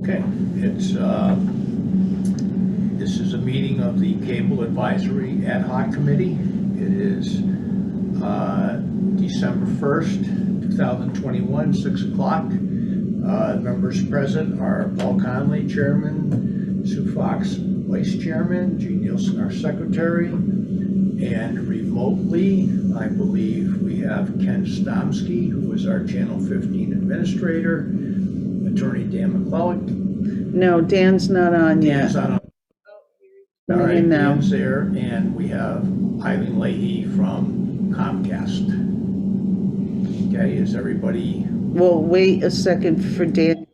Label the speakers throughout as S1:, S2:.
S1: Okay, this is a meeting of the Cable Advisory Ad Hoc Committee. It is December 1st, 2021, 6 o'clock. Members present are Paul Conley, Chairman, Sue Fox, Vice Chairman, Gene Nielsen, our Secretary, and remotely, I believe we have Ken Stomsky, who is our Channel 15 Administrator, Attorney Dan McClellan.
S2: No, Dan's not on yet.
S1: Dan's on. All
S2: Coming
S1: right,
S2: in now.
S1: Dan's there, and we have Eileen Leahy from Comcast. Okay, is everybody?
S2: We'll wait a second for Dan.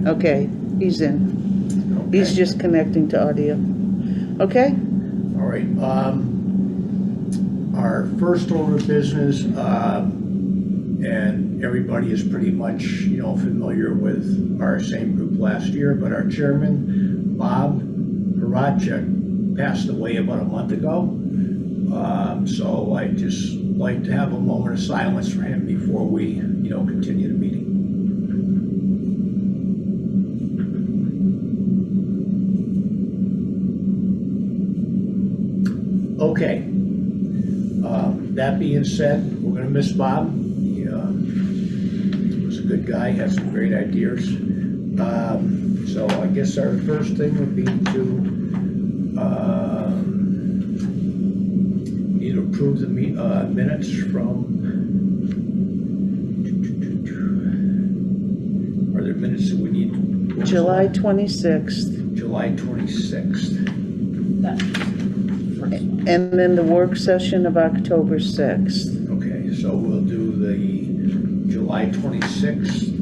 S2: Okay, he's in.
S1: Okay.
S2: He's just connecting to audio. Okay?
S1: All right. Our first order of business, and everybody is pretty much, familiar with our same group last year, but our chairman, Bob Horacek, passed away about a month ago. So I'd just like to have a moment of silence for him before we, continue the meeting. Okay. That being said, we're going to miss Bob. He was a good guy, had some great ideas. So I guess our first thing would be to either approve the minutes from. Are there minutes that we need?
S2: July 26th.
S1: July 26th.
S2: And then the work session of October 6th.
S1: Okay, so we'll do the July 26th.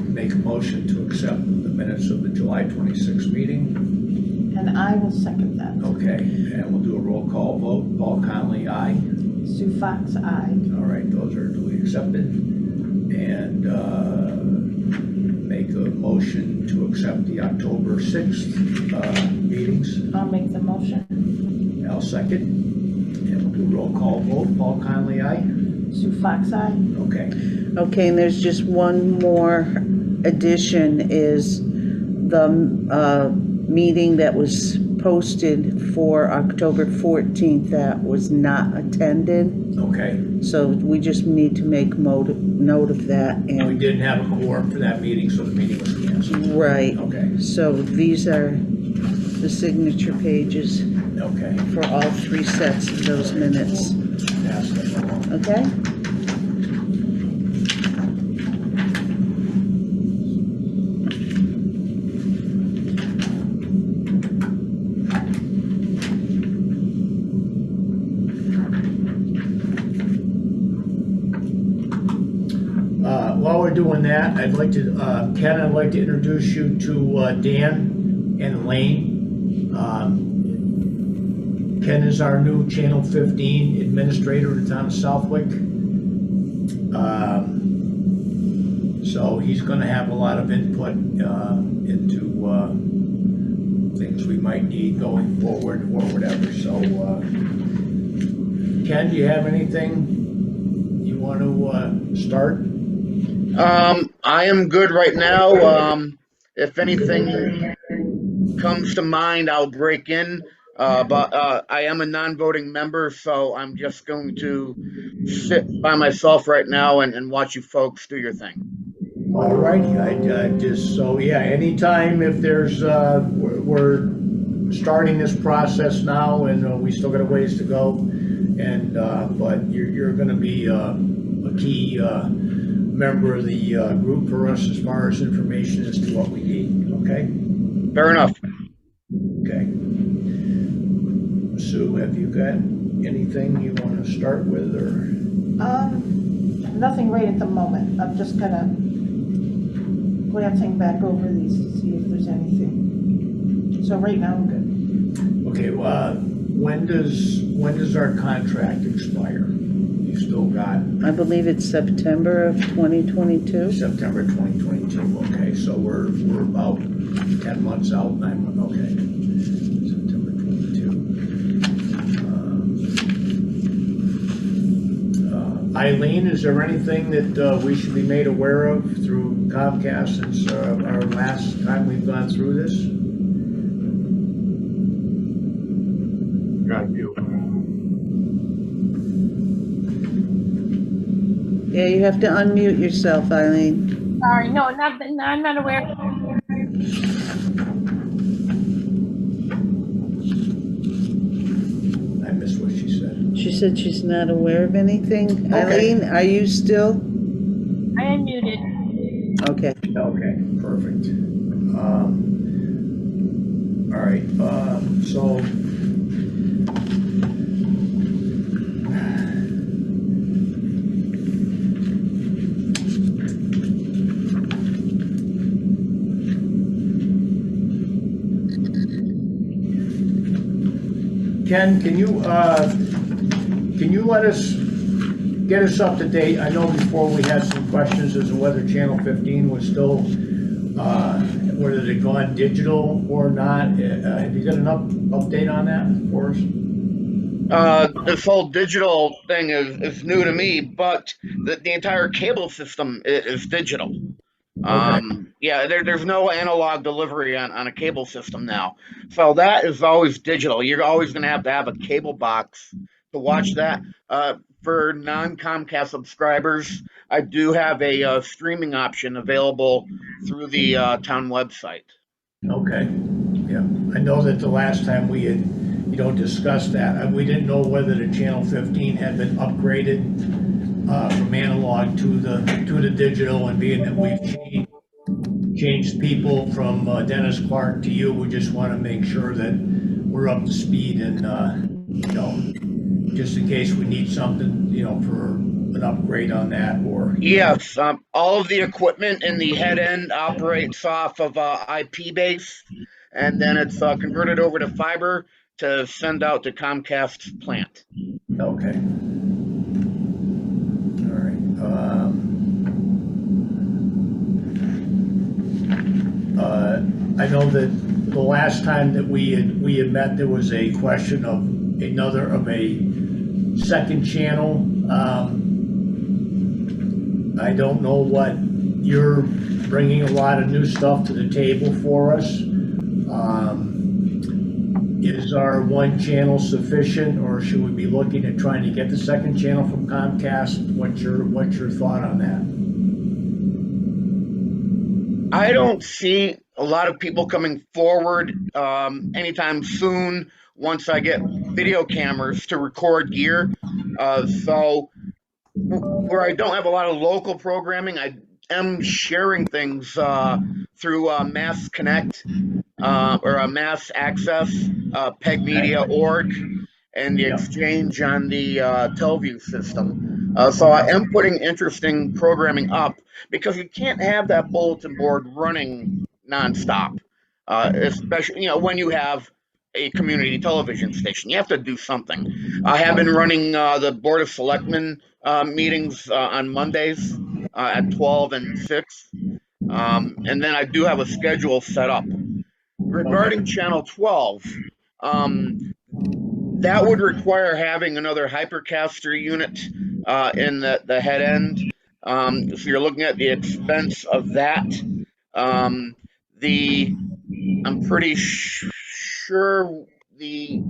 S1: Make a motion to accept the minutes of the July 26th meeting.
S3: And I will second that.
S1: Okay, and we'll do a roll call vote. Paul Conley, aye.
S3: Sue Fox, aye.
S1: All right, those are duly accepted. And make a motion to accept the October 6th meetings.
S3: I'll make the motion.
S1: I'll second. And we'll do a roll call vote. Paul Conley, aye.
S3: Sue Fox, aye.
S1: Okay.
S2: Okay, and there's just one more addition is the meeting that was posted for October 14th that was not attended.
S1: Okay.
S2: So we just need to make note of that.
S1: We
S2: And
S1: didn't have a quorum for that meeting, so the meeting was canceled.
S2: right.
S1: Okay.
S2: So these are the signature pages
S1: Okay.
S2: for all three sets of those minutes.
S1: Pass them along.
S2: Okay?
S1: While we're doing that, Ken, I'd like to introduce you to Dan and Elaine. Ken is our new Channel 15 administrator in the town of Southwick. So he's going to have a lot of input into things we might need going forward or whatever. So, Ken, do you have anything you want to start?
S4: I am good right now. If anything comes to mind, I'll break in. But I am a non-voting member, so I'm just going to sit by myself right now and watch you folks do your thing.
S1: All righty, anytime if there's, we're starting this process now and we still got a ways to go. And, but you're gonna be a key member of the group for us as far as information as to what we need, okay?
S4: Fair enough.
S1: Okay. Sue, have you got anything you want to start with, or?
S3: Nothing right at the moment. I'm just kind of glancing back over these to see if there's anything. So right now I'm good.
S1: Okay, when does our contract expire? You still got
S2: I believe it's September of 2022.
S1: September 2022. Okay, so we're about 10 months out, 9 months. Okay, September 22. Eileen, is there anything that we should be made aware of through Comcast since our last time we've gone through this?
S5: Got you.
S2: Yeah, you have to unmute yourself, Eileen.
S6: Sorry, no, I'm not aware.
S1: I missed what she said.
S2: She said she's not aware of anything.
S1: Okay.
S2: Eileen, are you still?
S6: I am muted.
S2: Okay.
S1: Okay, perfect. All right, so. Ken, can you get us up to date? I know before we had some questions as to whether Channel 15 was still, whether they'd gone digital or not. Have you got an update on that for us?
S4: This whole digital thing is new to me, but the entire cable system is digital. Yeah, there's no analog delivery on a cable system now. So that is always digital. You're always going to have a cable box to watch that. For non-Comcast subscribers, I do have a streaming option available through the town website.
S1: Okay, yeah. I know that the last time we had, discussed that, we didn't know whether the Channel 15 had been upgraded from analog to the digital, and being that we've changed people from Dennis Clark to you, we just want to make sure that we're up to speed and, just in case we need something, for an upgrade on that or.
S4: Yes, all of the equipment in the head end operates off of IP base, and then it's converted over to fiber to send out to Comcast's plant.
S1: Okay. All right. I know that the last time that we had met, there was a question of a second channel. I don't know what, you're bringing a lot of new stuff to the table for us. Is our one channel sufficient, or should we be looking at trying to get the second channel from Comcast? What's your thought on that?
S4: I don't see a lot of people coming forward anytime soon once I get video cameras to record gear. So where I don't have a lot of local programming, I am sharing things through Mass Connect or Mass Access, PegMedia.org, and the exchange on the Telview system. So I am putting interesting programming up because you can't have that bulletin board running nonstop, especially when you have a community television station. You have to do something. I have been running the Board of Selectmen meetings on Mondays at 12 and 6, and then I do have a schedule set up. Regarding Channel 12, that would require having another hypercaster unit in the head end. So you're looking at the expense of that. I'm pretty sure the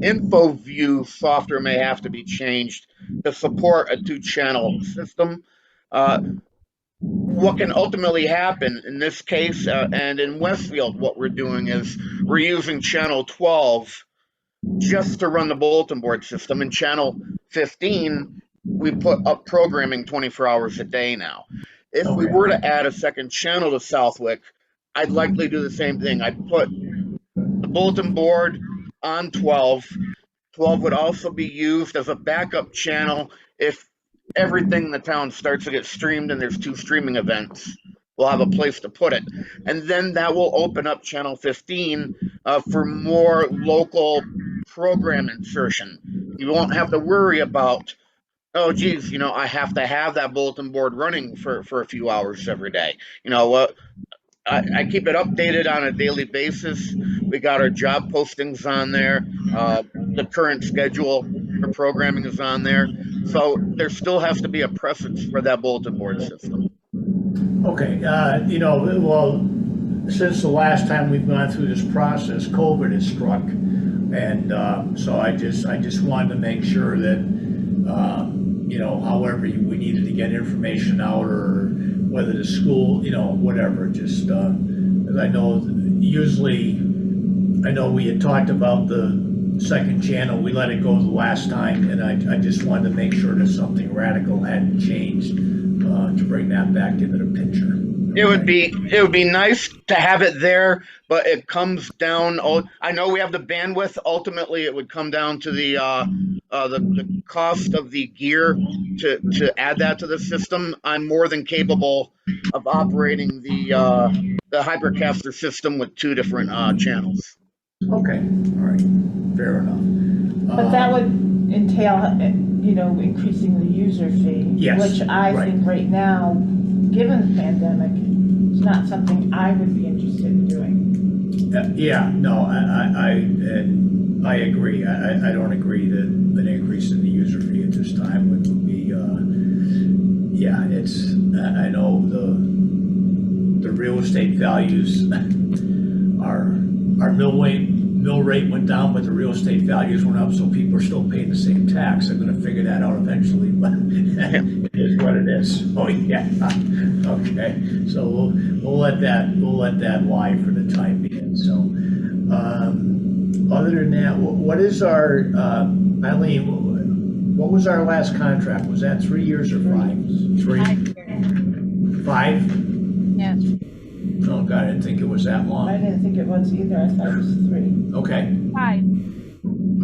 S4: InfoView software may have to be changed to support a 2-channel system. What can ultimately happen in this case and in Westfield, what we're doing is we're using Channel 12 just to run the bulletin board system. In Channel 15, we put up programming 24 hours a day now. If we were to add a second channel to Southwick, I'd likely do the same thing. I'd put the bulletin board on 12. 12 would also be used as a backup channel if everything in the town starts to get streamed and there's 2 streaming events. We'll have a place to put it. And then that will open up Channel 15 for more local program insertion. You won't have to worry about, oh, geez, I have to have that bulletin board running for a few hours every day. I keep it updated on a daily basis. We got our job postings on there. The current schedule for programming is on there. So there still has to be a preference for that bulletin board system.
S1: Okay, well, since the last time we've gone through this process, COVID has struck. And so I just wanted to make sure that, however we needed to get information out, or whether the school, whatever, just, as I know, we had talked about the second channel, we let it go the last time, and I just wanted to make sure that something radical hadn't changed, to bring that back into the picture.
S4: It would be nice to have it there, but it comes down. I know we have the bandwidth. Ultimately, it would come down to the cost of the gear to add that to the system. I'm more than capable of operating the Hypercaster system with 2 different channels.
S1: Okay, all right, fair enough.
S3: But that would entail, increasing the user fee.
S1: Yes,
S3: Which I
S1: right.
S3: think right now, given the pandemic, is not something I would be interested in doing.
S1: Yeah, no, I agree. I don't agree that an increase in the user fee at this time would be, I know the real estate values our mill rate went down, but the real estate values went up, so people are still paying the same tax. They're gonna figure that out eventually, but it is what it is. Oh, yeah, okay. So we'll let that lie for the time being, so. Other than that, what is our, Eileen, what was our last contract? Was that 3 years or 5? 3? 5?
S6: Yes.
S1: Oh, God, I didn't think it was that
S3: I
S1: long.
S3: didn't think it was either, I thought it was 3.
S1: Okay,
S6: 5.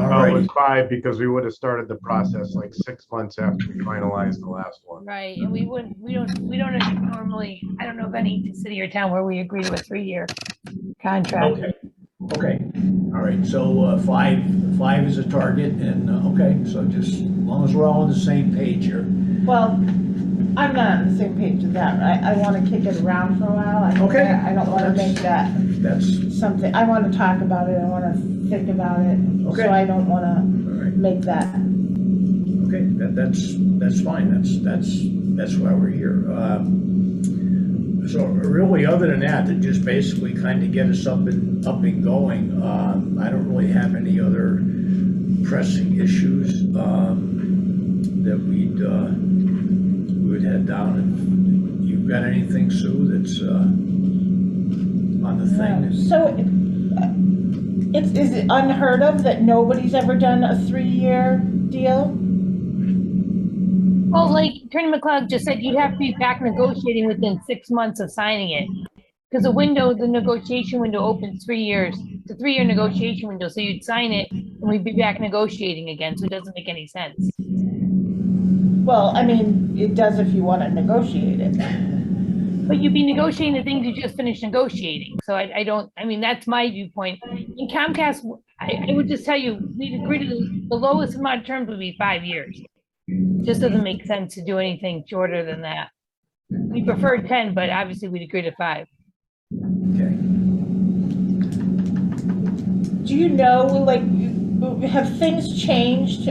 S1: all
S5: Well, it was
S1: right.
S5: 5 because we would have started the process like 6 months after we finalized the last one.
S6: Right, and we don't normally, I don't know of any city or town where we agree to a 3-year contract.
S1: Okay, all right, so 5 is a target, and, okay, so just as long as we're all on the same page here.
S3: Well, I'm not on the same page with that. I want to kick it around for a while.
S1: Okay.
S3: I don't want to make that
S1: That's,
S3: something, I want to talk about it, I want to think about it.
S1: Okay.
S3: So I don't want
S1: all
S3: to
S1: right,
S3: make that.
S1: okay, that's fine, that's why we're here. So really, other than that just basically kind of get us up and going. I don't really have any other pressing issues, that we'd head down. If you've got anything, Sue, that's, on the thing.
S3: So is it unheard of that nobody's ever done a 3-year deal?
S6: Well, like Attorney McLeod just said, you'd have to be back negotiating within 6 months of signing it. Because the negotiation window opens 3 years. It's a 3-year negotiation window, so you'd sign it and we'd be back negotiating again, so it doesn't make any sense.
S3: Well, I mean, it does if you want to negotiate it.
S6: But you'd be negotiating the things you just finished negotiating. So that's my viewpoint. In Comcast, I would just tell you, we'd agree to the lowest amount of terms would be 5 years. Just doesn't make sense to do anything shorter than that. We prefer 10, but obviously we'd agree to 5.
S1: Okay.
S3: Do you know, like, have things changed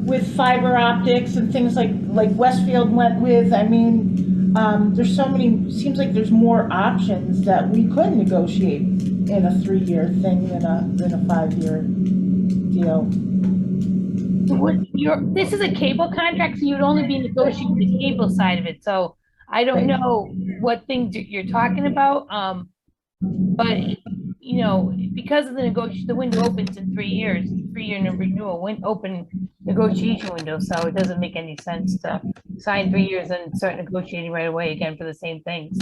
S3: with fiber optics and things like Westfield went with? I mean, there's so many, seems like there's more options that we could negotiate in a 3-year thing than a 5-year deal.
S6: This is a cable contract, so you'd only be negotiating the cable side of it. So I don't know what things you're talking about. But because of the window opens in 3 years, 3-year renewal, open negotiation window. So it doesn't make any sense to sign 3 years and start negotiating right away again for the same things.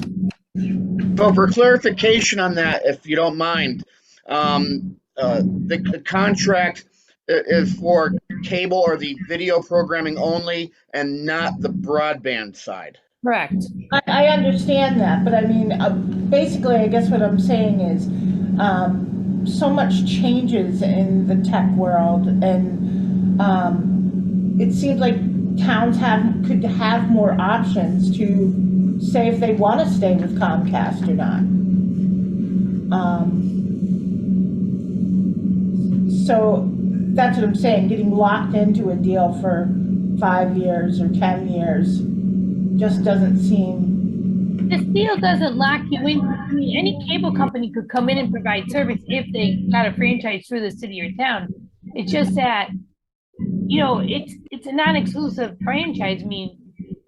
S4: So for clarification on that, if you don't mind, the contract is for cable or the video programming only and not the broadband side.
S6: Correct.
S3: I understand that, but I mean, basically, I guess what I'm saying is, so much changes in the tech world, and it seems like towns could have more options to say if they want to stay with Comcast or not. So that's what I'm saying, getting locked into a deal for 5 years or 10 years just doesn't seem,
S6: This deal doesn't lock you in. I mean, any cable company could come in and provide service if they got a franchise through the city or town. It's just that, you know, it's a non-exclusive franchise. I mean,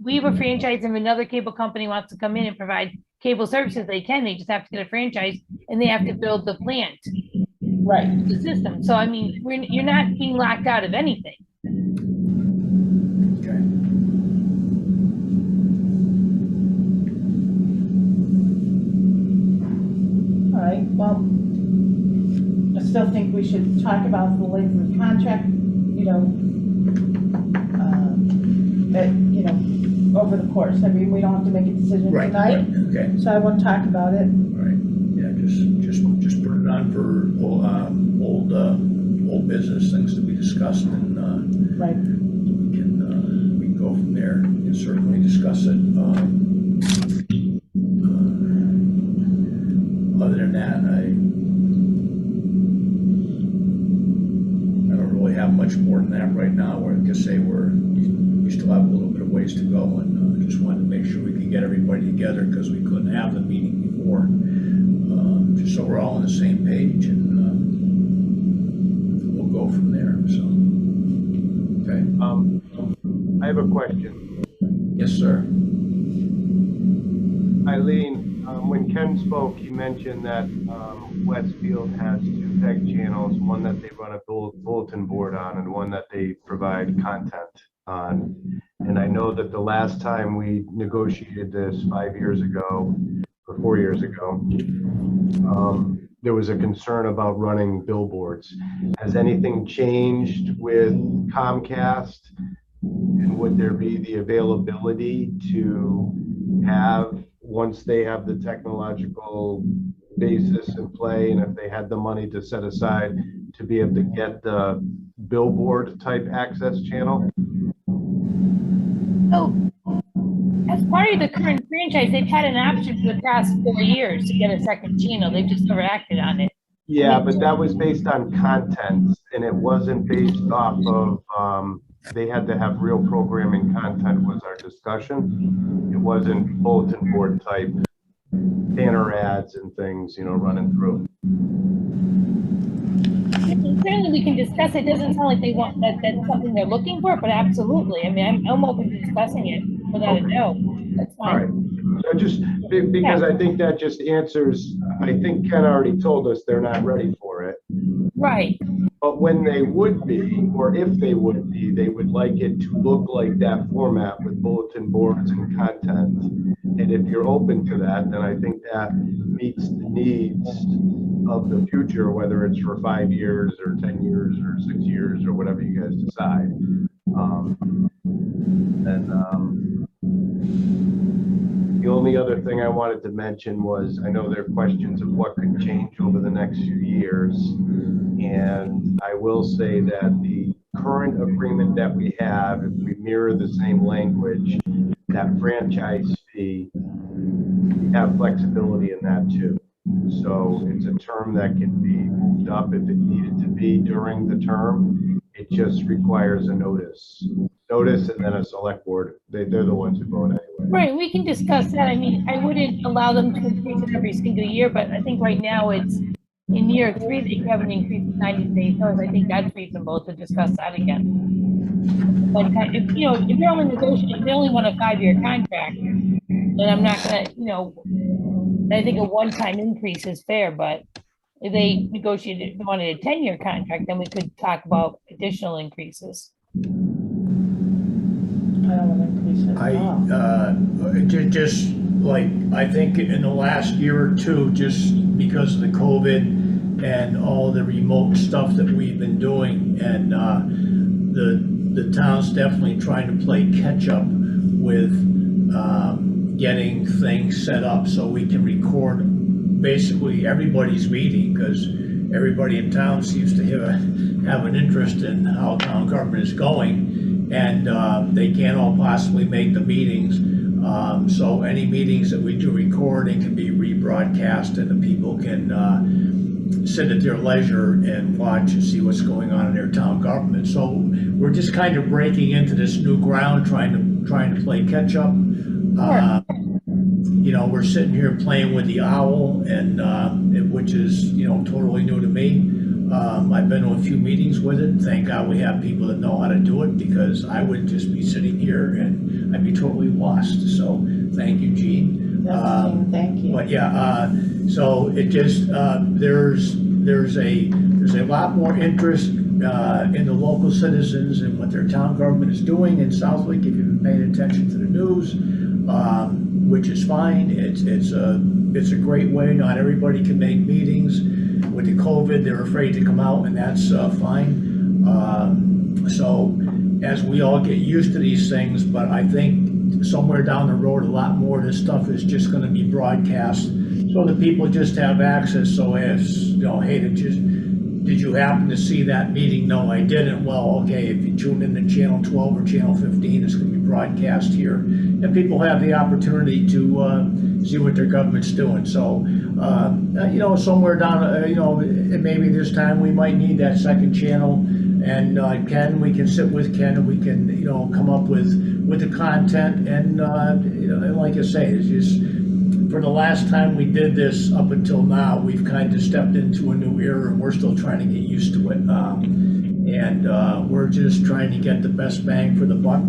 S6: we have a franchise, and if another cable company wants to come in and provide cable services, they can. They just have to get a franchise, and they have to build the plant,
S3: right.
S6: the system. So, I mean, you're not being locked out of anything.
S1: Okay.
S3: All right, well, I still think we should talk about the length of the contract, you know, over the course. I mean, we don't have to make a decision
S1: Right,
S3: tonight,
S1: okay,
S3: so I want to talk about it.
S1: right, yeah, just put it on for, old business, things to be discussed, and,
S3: Right.
S1: we can go from there, and certainly discuss it. Other than that, I don't really have much more than that right now. We're, like I say, we still have a little bit of ways to go, and just wanted to make sure we can get everybody together, because we couldn't have the meeting before. Just so we're all on the same page, and we'll go from there, so. Okay,
S5: I have a question.
S1: yes, sir.
S5: Eileen, when Ken spoke, he mentioned that Westfield has 2 PEG channels, one that they run a bulletin board on and one that they provide content on. And I know that the last time we negotiated this 5 years ago, or 4 years ago, there was a concern about running billboards. Has anything changed with Comcast? And would there be the availability to have, once they have the technological basis in play, and if they had the money to set aside, to be able to get the billboard type access channel?
S6: So, as part of the current franchise, they've had an option for the past 4 years to get a second channel. They've just never acted on it.
S5: Yeah, but that was based on content, and it wasn't based off of, they had to have real programming content was our discussion. It wasn't bulletin board type banner ads and things, you know, running through.
S6: Certainly we can discuss it. Doesn't sound like they want that, that's something they're looking for, but absolutely. I mean, I'm open to discussing it without a no. That's
S5: All right.
S6: fine.
S5: So just because I think that just answers, I think Ken already told us they're not ready for it.
S6: Right.
S5: But when they would be, or if they would be, they would like it to look like that format with bulletin boards and content. And if you're open to that, then I think that meets the needs of the future, whether it's for 5 years or 10 years or 6 years or whatever you guys decide. The only other thing I wanted to mention was, I know there are questions of what could change over the next few years. And I will say that the current agreement that we have, if we mirror the same language, that franchise fee, we have flexibility in that too. So it's a term that can be moved up if it needed to be during the term. It just requires a notice and then a select board. They're the ones who vote anyway.
S6: Right, we can discuss that. I mean, I wouldn't allow them to increase it every single year, but I think right now it's in year 3 that you haven't increased 90 days. So I think that's reasonable to discuss that again. But if, you know, if you're only negotiating, if they only want a 5-year contract, then I'm not gonna, you know, I think a one-time increase is fair, but if they negotiated, if they wanted a 10-year contract, then we could talk about additional increases.
S3: I don't want to increase it at all.
S1: Just like, I think in the last year or two, just because of the COVID and all the remote stuff that we've been doing, and the town's definitely trying to play catch up with getting things set up so we can record basically everybody's meeting, because everybody in town seems to have an interest in how town government is going. And they can't all possibly make the meetings. So any meetings that we do recording can be rebroadcast, and the people can sit at their leisure and watch and see what's going on in their town government. So we're just kind of breaking into this new ground, trying to play catch up. You know, we're sitting here playing with the owl, and which is, you know, totally new to me. I've been to a few meetings with it. Thank God we have people that know how to do it, because I would just be sitting here and I'd be totally lost. So thank you, Gene.
S3: Thank you.
S1: But yeah, so it just, there's a lot more interest in the local citizens and what their town government is doing in Southwick, if you've been paying attention to the news, which is fine. It's a great way. Not everybody can make meetings. With the COVID, they're afraid to come out, and that's fine. So as we all get used to these things, but I think somewhere down the road, a lot more of this stuff is just gonna be broadcast, so that people just have access. So as, you know, hey, did you happen to see that meeting? No, I didn't. Well, okay, if you tune in to channel 12 or channel 15, it's gonna be broadcast here, and people have the opportunity to see what their government's doing. So, you know, somewhere down, you know, maybe this time we might need that second channel, and we can sit with Ken, and we can, you know, come up with the content, and you know, and like I say, it's just, for the last time we did this up until now, we've kind of stepped into a new era, and we're still trying to get used to it. And we're just trying to get the best bang for the buck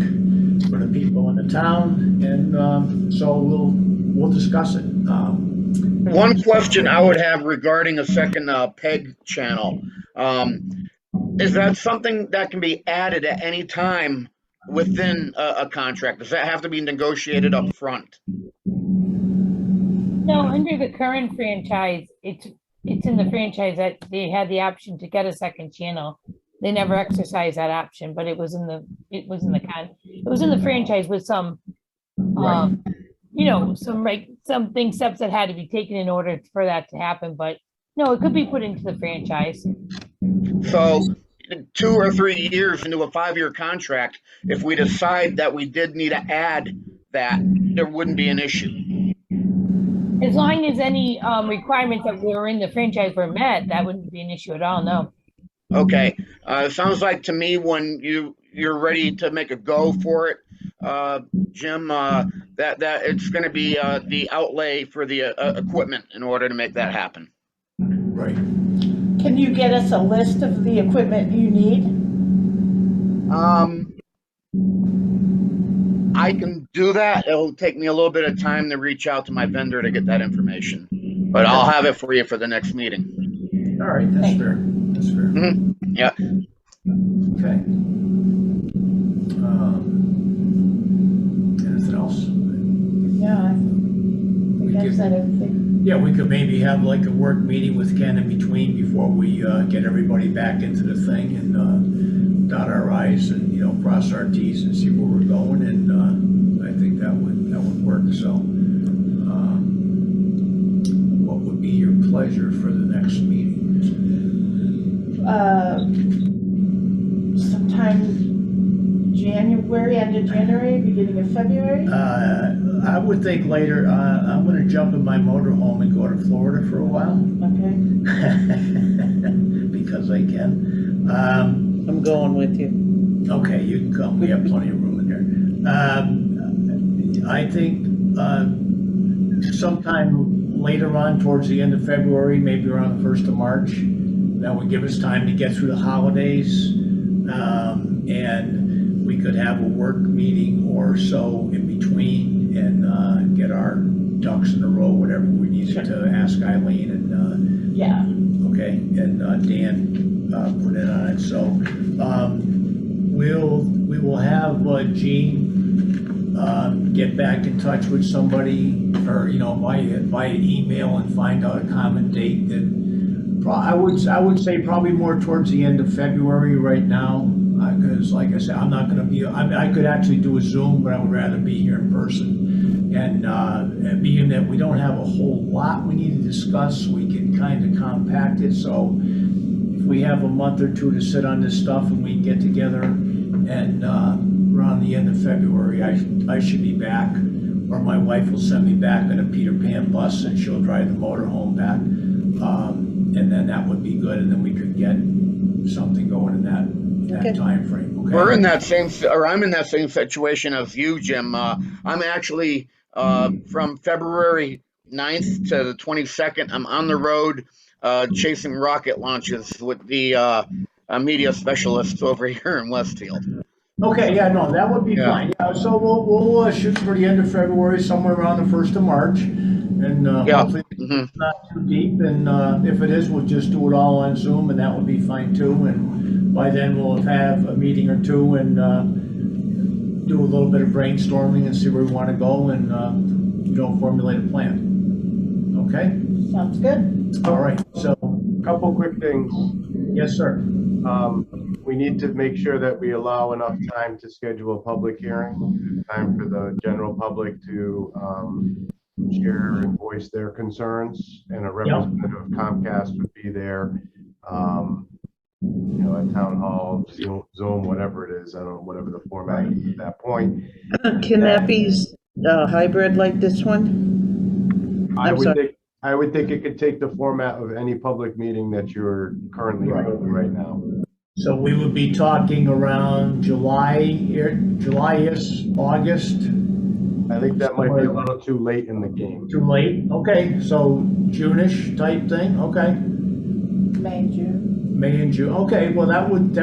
S1: for the people in the town, and so we'll discuss it.
S4: One question I would have regarding a second PEG channel, is that something that can be added at any time within a contract? Does that have to be negotiated up front?
S6: No, under the current franchise, it's in the franchise that they had the option to get a second channel. They never exercised that option, but it was in the franchise with some, you know, some steps that had to be taken in order for that to happen. But no, it could be put into the franchise.
S4: So 2 or 3 years into a 5-year contract, if we decide that we did need to add that, there wouldn't be an issue.
S6: As long as any requirements that were in the franchise were met, that wouldn't be an issue at all, no.
S4: Okay, sounds like to me when you're ready to make a go for it, Jim, that it's going to be the outlay for the equipment in order to make that happen.
S1: Right.
S3: Can you get us a list of the equipment you need?
S4: I can do that. It'll take me a little bit of time to reach out to my vendor to get that information, but I'll have it for you for the next meeting.
S1: All right, that's fair. That's fair.
S4: Mm-hmm. Yeah.
S1: Okay. Anything else?
S3: No, I think I said everything.
S1: Yeah, we could maybe have like a work meeting with Ken in between before we get everybody back into the thing, and dot our i's and, you know, cross our t's and see where we're going, and I think that would work. So what would be your pleasure for the next meeting?
S3: Sometime January, end of January, beginning of February?
S1: I would think later. I'm gonna jump in my motorhome and go to Florida for a while.
S3: Okay.
S1: Because I can.
S2: I'm going with you.
S1: Okay, you can come. We have plenty of room in there. I think sometime later on, towards the end of February, maybe around the 1st of March, that would give us time to get through the holidays, and we could have a work meeting or so in between, and get our ducks in a row, whatever we needed to ask Eileen, and
S3: Yeah.
S1: okay, and Dan put it on it. So we will have Gene get back in touch with somebody, or, you know, via email, and find out a common date that I would say probably more towards the end of February right now, because like I said, I'm not going to be. I could actually do a Zoom, but I would rather be here in person. And being that we don't have a whole lot we need to discuss, we can kind of compact it. So if we have a month or two to sit on this stuff, and we get together, and around the end of February, I should be back, or my wife will send me back on a Peter Pan bus, and she'll drive the motorhome back. And then that would be good, and then we could get something going in that
S2: Okay.
S1: timeframe, okay?
S4: We're in that same, or I'm in that same situation as you, Jim. I'm actually, from February 9th to the 22nd, I'm on the road, chasing rocket launches with the, media specialists over here in Westfield.
S1: Okay, yeah, no, that would be
S4: Yeah.
S1: fine. Yeah, so we'll shoot for the end of February, somewhere around the 1st of March. And
S4: Yeah.
S1: hopefully
S4: Mhm.
S1: it's not too deep. And if it is, we'll just do it all on Zoom, and that would be fine too. And by then, we'll have a meeting or two and do a little bit of brainstorming and see where we want to go and, formulate a plan. Okay?
S3: Sounds good.
S1: All right. So,
S5: Couple quick things.
S1: yes, sir.
S5: We need to make sure that we allow enough time to schedule a public hearing, time for the general public to share and voice their concerns, and a representative of Comcast would be there, at town hall, Zoom, whatever it is, I don't know, whatever the format is at that point.
S2: Can that be hybrid like this one?
S5: I
S2: I'm
S5: would
S2: sorry.
S5: think, I would think it could take the format of any public meeting that you're currently holding right now.
S1: So we would be talking around July-ish, August.
S5: I think that might be a little too late in the game.
S1: Too late? Okay, so June-ish type thing, okay.
S3: May, June.
S1: May and June, okay, well, that would,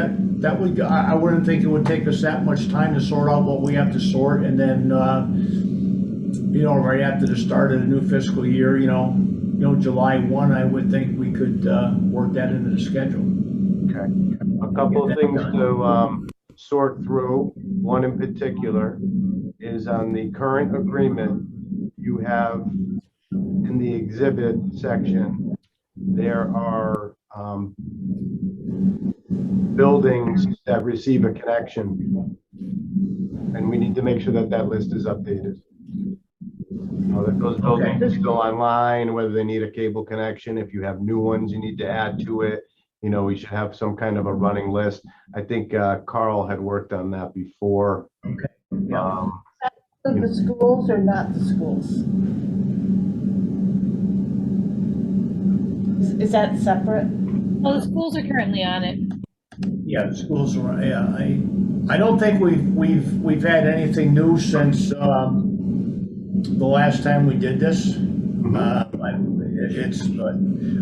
S1: I wouldn't think it would take us that much time to sort out what we have to sort, and then, right after the start of the new fiscal year, July 1, I would think we could, work that into the schedule.
S5: Okay. A couple of things to sort through. One in particular is on the current agreement, you have in the exhibit section, there are buildings that receive a connection. And we need to make sure that that list is updated. That those buildings are still online, whether they need a cable connection. If you have new ones you need to add to it, we should have some kind of a running list. I think Carl had worked on that before.
S1: Okay. Yeah.
S3: The schools or not the schools? Is that separate?
S6: Well, the schools are currently on it.
S1: Yeah, the schools are, yeah, I don't think we've had anything new since, the last time we did this.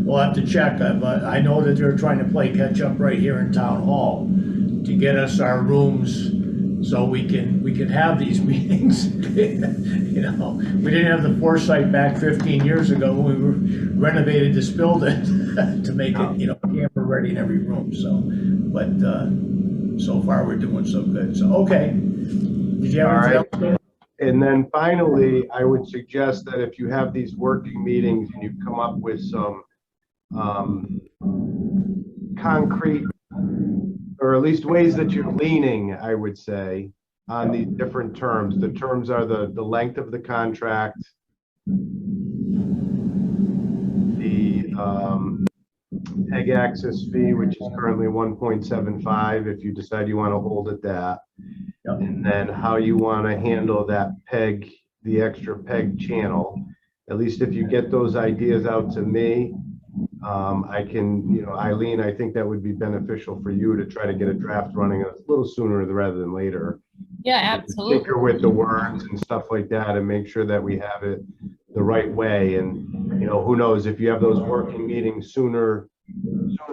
S1: We'll have to check, but I know that they're trying to play catch up right here in town hall to get us our rooms so we can have these meetings. We didn't have the foresight back 15 years ago when we renovated this building to make it, camera ready in every room. So, but so far we're doing so good. So, okay. Did you have anything else?
S5: And then finally, I would suggest that if you have these working meetings and you come up with some concrete, or at least ways that you're leaning, I would say, on the different terms. The terms are the length of the contract, the PEG access fee, which is currently 1.75, if you decide you want to hold at that.
S1: Yep.
S5: And then how you want to handle that PEG, the extra PEG channel. At least if you get those ideas out to me, I can, Eileen, I think that would be beneficial for you to try to get a draft running a little sooner rather than later.
S6: Yeah, absolutely.
S5: Tinker with the words and stuff like that and make sure that we have it the right way. And, who knows, if you have those working meetings soon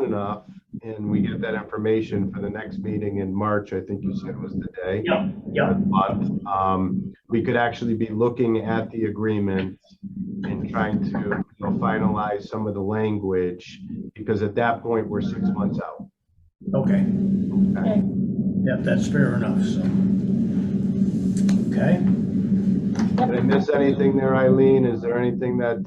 S5: enough, and we get that information for the next meeting in March, I think you said was the day.
S1: Yeah.
S5: Month, we could actually be looking at the agreement and trying to finalize some of the language, because at that point, we're 6 months out.
S1: Okay.
S3: Okay.
S1: Yeah, that's fair enough, so. Okay.
S5: Did I miss anything there, Eileen? Is there anything that,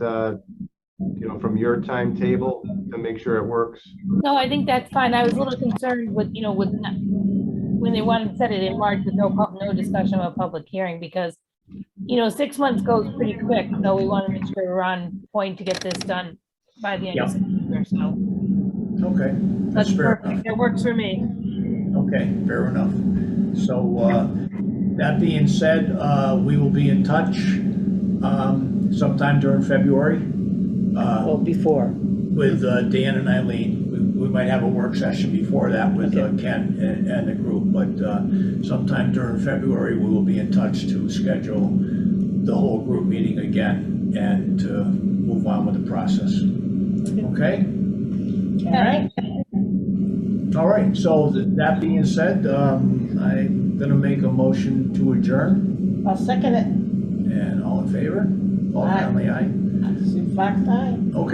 S5: from your timetable to make sure it works?
S6: No, I think that's fine. I was a little concerned with, when they wanted to set it in March with no discussion of a public hearing, because, 6 months goes pretty quick. So we want to make sure we're on point to get this done by the end of September. So
S1: Okay.
S6: that's
S1: fair
S6: perfect.
S1: enough.
S6: It works for me.
S1: Okay, fair enough. So, that being said, we will be in touch sometime during February.
S2: Well, before.
S1: with Dan and Eileen. We might have a work session before that with Ken and the group, but sometime during February, we will be in touch to schedule the whole group meeting again and to move on with the process. Okay?
S3: All right,
S1: All right, so that being said, I'm gonna make a motion to adjourn,
S3: I'll second it.
S1: and all in favor? Paul
S3: Aye.
S1: Conley, aye.
S3: Sue Fox, aye.
S1: Okay.